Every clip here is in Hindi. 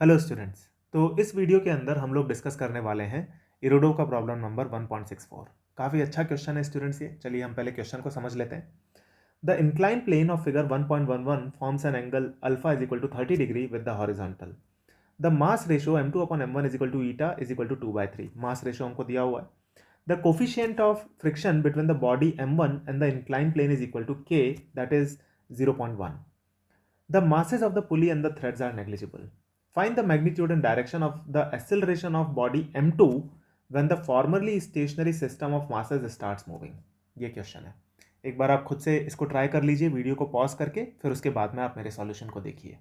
Hello students. तो इस वीडियो के अंदर हम लोग डिस्कस करने वाले हैं इरोडो का प्रॉब्लम नंबर 1.64। काफ़ी अच्छा क्वेश्चन है स्टूडेंट्स ये। चलिए हम पहले क्वेश्चन को समझ लेते हैं। The incline plane of figure 1.11 forms an angle alpha is equal to 30 degree with the horizontal. The mass ratio m2 upon m1 is equal to eta is equal to 2/3। Mass ratio हमको दिया हुआ है। The coefficient of friction between the body m1 and the incline plane is equal to k, that is 0.1। The masses of the pulley and the threads are negligible. Find the magnitude and direction of the acceleration of body m2 when the formerly stationary system of masses starts moving. ये क्वेश्चन है। एक बार आप खुद से इसको ट्राई कर लीजिए वीडियो को पॉज करके, फिर उसके बाद में आप मेरे सॉल्यूशन को देखिए।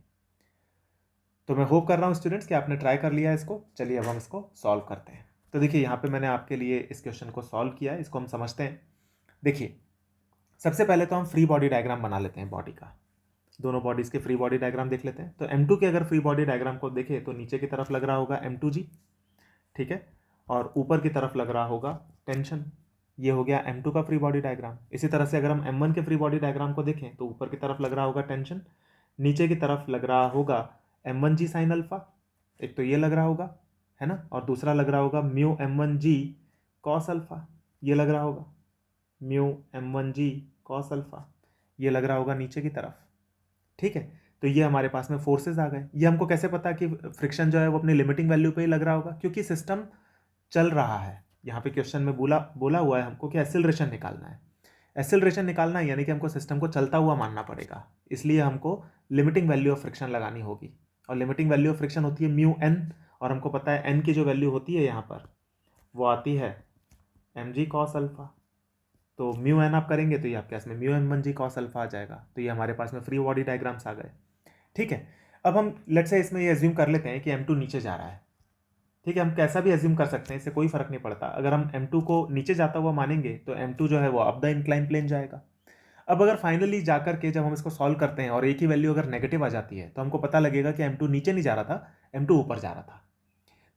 तो मैं होप कर रहा हूँ स्टूडेंट्स कि आपने ट्राई कर लिया है इसको। चलिए अब हम इसको सॉल्व करते हैं। तो देखिए यहाँ पे मैंने आपके लिए इस क्वेश्चन को सॉल्व किया है, इसको हम समझते हैं। देखिए सबसे पहले तो हम फ्री बॉडी डायग्राम बना लेते हैं बॉडी का। दोनों बॉडीज के फ्री बॉडी डायग्राम देख लेते हैं। तो M2 के अगर फ्री बॉडी डायग्राम को देखें तो नीचे की तरफ लग रहा होगा M2G, ठीक है, और ऊपर की तरफ लग रहा होगा टेंशन। ये हो गया M2 का फ्री बॉडी डायग्राम। इसी तरह से अगर हम M1 के फ्री बॉडी डायग्राम को देखें तो ऊपर की तरफ लग रहा होगा टेंशन, नीचे की तरफ लग रहा होगा M1G साइन अल्फा। एक तो ये लग रहा होगा, है ना, और दूसरा लग रहा होगा म्यू M1G कॉस अल्फा। ये लग रहा होगा म्यू M1G कॉस अल्फा। ये लग रहा होगा नीचे की तरफ, ठीक है। तो ये हमारे पास में फोर्सेस आ गए। ये हमको कैसे पता कि फ्रिक्शन जो है वो अपनी लिमिटिंग वैल्यू पे ही लग रहा होगा, क्योंकि सिस्टम चल रहा है। यहाँ पे क्वेश्चन में बोला हुआ है हमको कि एक्सेलरेशन निकालना है। एक्सेलरेशन निकालना है यानी कि हमको सिस्टम को चलता हुआ मानना पड़ेगा, इसलिए हमको लिमिटिंग वैल्यू ऑफ फ्रिक्शन लगानी होगी। और लिमिटिंग वैल्यू ऑफ फ्रिक्शन होती है म्यू एन, और हमको पता है एन की जो वैल्यू होती है यहाँ पर वो आती है mg कॉस अल्फा। तो म्यू एन आप करेंगे तो ये आपके पास में म्यू M1G कॉस अल्फा आ जाएगा। तो ये हमारे पास में फ्री बॉडी डायग्राम्स आ गए, ठीक है। अब हम लेट्स से इसमें ये एज्यूम कर लेते हैं कि M2 नीचे जा रहा है, ठीक है। हम कैसा भी एज्यूम कर सकते हैं, इससे कोई फर्क नहीं पड़ता। अगर हम M2 को नीचे जाता हुआ मानेंगे तो M2 जो है वो अप द इंक्लाइन प्लेन जाएगा। अब अगर फाइनली जाकर के जब हम इसको सॉल्व करते हैं और एक ही वैल्यू अगर नेगेटिव आ जाती है तो हमको पता लगेगा कि M2 नीचे नहीं जा रहा था, M2 ऊपर जा रहा था।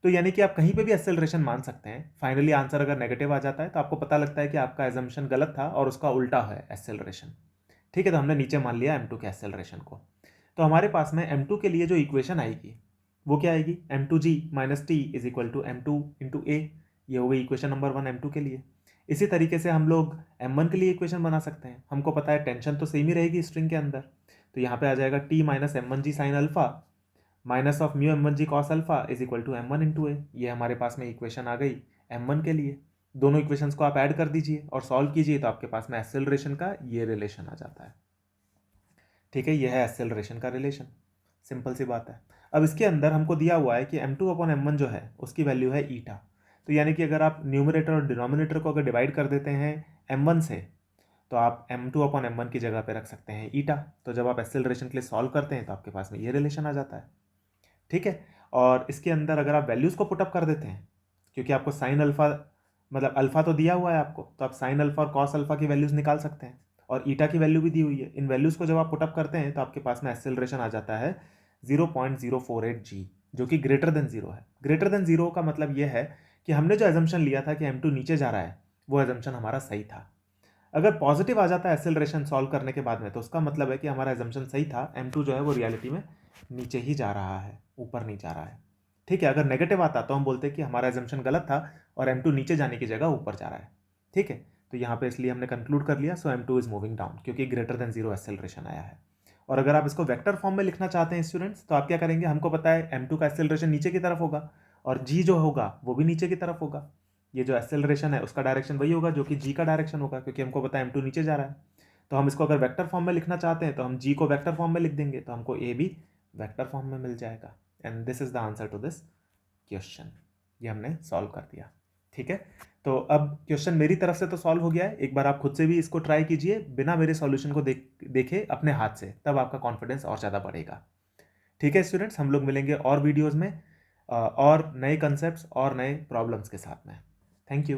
तो यानी कि आप कहीं पे भी एक्सेलरेशन मान सकते हैं। फाइनली आंसर अगर नेगेटिव आ जाता है तो आपको पता लगता है कि आपका एजम्पशन गलत था और उसका उल्टा है एक्सेलरेशन, ठीक है। तो हमने नीचे मान लिया M2 के एक्सेलरेशन को। तो हमारे पास में M2 के लिए जो इक्वेशन आएगी वो क्या आएगी, M2G minus T is equal to M2 into a. ये हो गई इक्वेशन नंबर 1 M2 के लिए। इसी तरीके से हम लोग M1 के लिए इक्वेशन बना सकते हैं। हमको पता है टेंशन तो सेम ही रहेगी स्ट्रिंग के अंदर, तो यहाँ पे आ जाएगा T minus M1G sine alpha minus of mu M1G cos alpha is equal to M1 into a. ये हमारे पास में इक्वेशन आ गई M1 के लिए। दोनों इक्वेशंस को आप ऐड कर दीजिए और सॉल्व कीजिए तो आपके पास में एक्सेलरेशन का ये रिलेशन आ जाता है, ठीक है। यह है एक्सेलरेशन का रिलेशन, सिंपल सी बात है। अब इसके अंदर हमको दिया हुआ है कि M2 अपॉन M1 जो है उसकी वैल्यू है ईटा। तो यानी कि अगर आप न्यूमरेटर और डिनोमिनेटर को अगर डिवाइड कर देते हैं M1 से तो आप M2 अपॉन M1 की जगह पे रख सकते हैं ईटा। तो जब आप एक्सेलरेशन के लिए सॉल्व करते हैं तो आपके पास में ये रिलेशन आ जाता है, ठीक है। और इसके अंदर अगर आप वैल्यूज़ को पुटअप कर देते हैं, क्योंकि आपको साइन अल्फा मतलब अल्फा तो दिया हुआ है आपको, तो आप साइन अल्फा और कॉस अल्फा की वैल्यूज़ निकाल सकते हैं। और ईटा की वैल्यू भी दी हुई है। इन वैल्यूज़ को जब आप पुटअप करते हैं तो आपके पास में एक्सेलरेशन आ जाता है 0.048 g, जो कि ग्रेटर देन जीरो है। ग्रेटर देन जीरो का मतलब ये है कि हमने जो एजम्पशन लिया था कि M2 नीचे जा रहा है वो एजम्पशन हमारा सही था। अगर पॉजिटिव आ जाता है एक्सेलरेशन सॉल्व करने के बाद में तो उसका मतलब है कि हमारा एजम्पशन सही था, M2 जो है वो रियलिटी में नीचे ही जा रहा है, ऊपर नहीं जा रहा है, ठीक है। अगर नेगेटिव आता तो हम बोलते कि हमारा एजम्पशन गलत था और M2 नीचे जाने की जगह ऊपर जा रहा है, ठीक है। तो यहाँ पे इसलिए हमने कंक्लूड कर लिया सो M2 इज मूविंग डाउन, क्योंकि ग्रेटर देन जीरो एक्सेलरेशन आया है। और अगर आप इसको वेक्टर फॉर्म में लिखना चाहते हैं स्टूडेंट्स तो आप क्या करेंगे, हमको पता है M2 का एक्सेलरेशन नीचे की तरफ होगा और G जो होगा वो भी नीचे की तरफ होगा। ये जो एक्सेलरेशन है उसका डायरेक्शन वही होगा जो कि G का डायरेक्शन होगा, क्योंकि हमको पता है M2 नीचे जा रहा है। तो हम इसको अगर वेक्टर फॉर्म में लिखना चाहते हैं तो हम G को वेक्टर फॉर्म में लिख देंगे, तो हमको A भी वेक्टर फॉर्म में मिल जाएगा। And this is the answer to this question. ये हमने सॉल्व कर दिया, ठीक है। तो अब क्वेश्चन मेरी तरफ से तो सॉल्व हो गया है। एक बार आप खुद से भी इसको ट्राई कीजिए बिना मेरे सॉल्यूशन को देखे अपने हाथ से, तब आपका कॉन्फिडेंस और ज़्यादा बढ़ेगा, ठीक है स्टूडेंट्स। हम लोग मिलेंगे और वीडियोज़ में और नए कंसेप्ट्स और नए प्रॉब्लम्स के साथ में। Thank you.